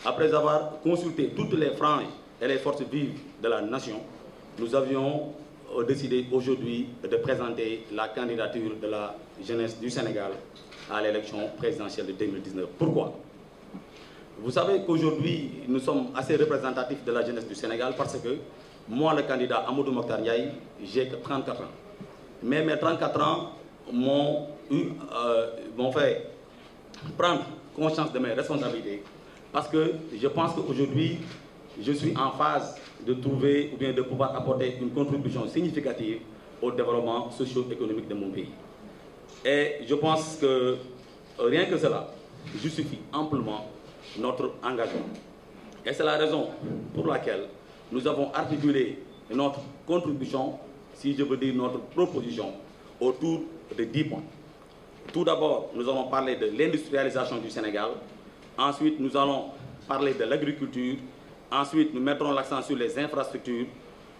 Après avoir consulté toutes les franges et les forces vives de la nation, nous avions décidé aujourd'hui de présenter la candidature de la jeunesse du Sénégal à l'élection présidentielle de 2019. Pourquoi? Vous savez qu'aujourd'hui, nous sommes assez représentatifs de la jeunesse du Sénégal parce que moi, le candidat Amadou Mokhtar Ndiaye, j'ai que 34 ans. Mais mes 34 ans m'ont fait prendre conscience de mes responsabilités parce que je pense qu'aujourd'hui, je suis en phase de trouver ou bien de pouvoir apporter une contribution significative au développement socio-économique de mon pays. Et je pense que rien que cela justifie amplement notre engagement. Et c'est la raison pour laquelle nous avons articulé notre contribution, si je veux dire notre proposition, autour de 10 points. Tout d'abord, nous allons parler de l'industrialisation du Sénégal. Ensuite, nous allons parler de l'agriculture. Ensuite, nous mettrons l'accent sur les infrastructures.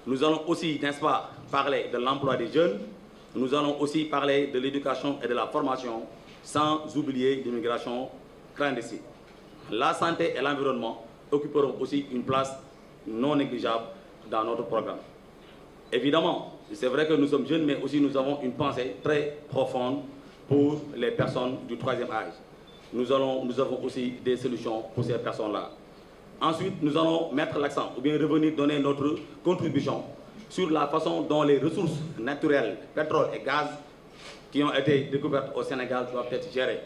Nous allons aussi, n'est-ce pas, parler de l'emploi des jeunes. Nous allons aussi parler de l'éducation et de la formation, sans oublier l'immigration clandestine. La santé et l'environnement occuperont aussi une place non négligeable dans notre programme. Évidemment, c'est vrai que nous sommes jeunes, mais aussi nous avons une pensée très profonde pour les personnes du troisième âge. Nous avons aussi des solutions pour ces personnes-là. Ensuite, nous allons mettre l'accent, ou bien revenir donner notre contribution sur la façon dont les ressources naturelles, pétrole et gaz, qui ont été découvertes au Sénégal, doivent être gérées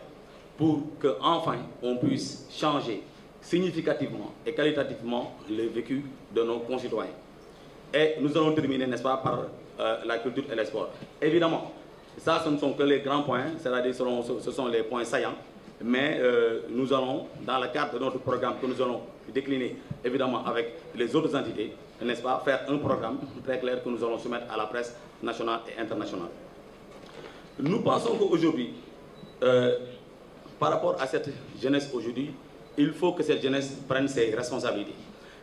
pour qu'enfin on puisse changer significativement et qualitativement le vécu de nos concitoyens. Et nous allons terminer, n'est-ce pas, par la culture et les sports. Évidemment, ça, ce ne sont que les grands points, c'est-à-dire ce sont les points saillants, mais nous allons, dans le cadre de notre programme que nous allons décliner, évidemment, avec les autres entités, n'est-ce pas, faire un programme très clair que nous allons soumettre à la presse nationale et internationale. Nous pensons qu'aujourd'hui, par rapport à cette jeunesse aujourd'hui, il faut que cette jeunesse prenne ses responsabilités.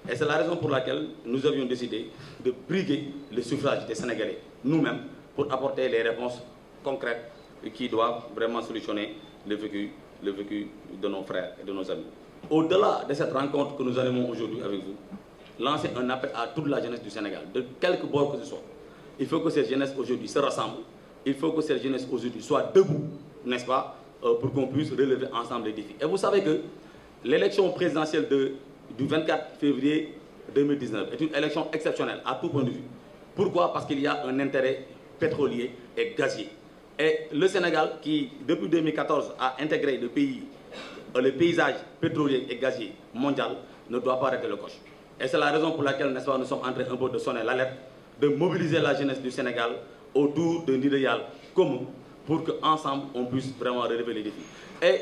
Et c'est la raison pour laquelle nous avions décidé de briguer le suffrage des Sénégalais, nous-mêmes, pour apporter les réponses concrètes qui doivent vraiment solutionner le vécu de nos frères et de nos amis. Au-delà de cette rencontre que nous animons aujourd'hui avec vous, lancer un appel à toute la jeunesse du Sénégal, de quelque bord que ce soit. Il faut que cette jeunesse aujourd'hui se rassemble, il faut que cette jeunesse aujourd'hui soit debout, n'est-ce pas, pour qu'on puisse relever ensemble les défis. Et vous savez que l'élection présidentielle du 24 février 2019 est une élection exceptionnelle à tout point de vue. Pourquoi? Parce qu'il y a un intérêt pétrolier et gazier. Et le Sénégal, qui depuis 2014 a intégré le paysage pétrolier et gazier mondial, ne doit pas arrêter le coche. Et c'est la raison pour laquelle, n'est-ce pas, nous sommes en train un peu de sonner l'alerte, de mobiliser la jeunesse du Sénégal autour d'un idéal commun pour qu'ensemble on puisse vraiment relever les défis. Et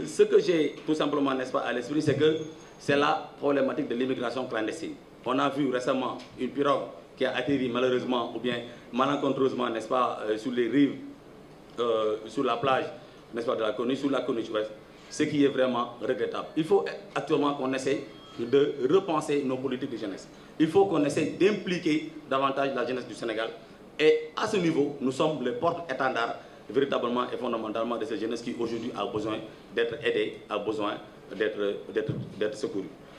ce que j'ai tout simplement, n'est-ce pas, à l'esprit, c'est que c'est la problématique de l'immigration clandestine. On a vu récemment une pirogue qui a atterri malheureusement ou bien malencontreusement, n'est-ce pas, sur les rives, sur la plage, n'est-ce pas, de la Corniche, sur la Corniche ouest, ce qui est vraiment regrettable. Il faut actuellement qu'on essaie de repenser nos politiques de jeunesse. Il faut qu'on essaie d'impliquer davantage la jeunesse du Sénégal. Et à ce niveau, nous sommes les porte-étendards véritablement et fondamentalement de cette jeunesse qui aujourd'hui a besoin d'être aidée, a besoin d'être secourue.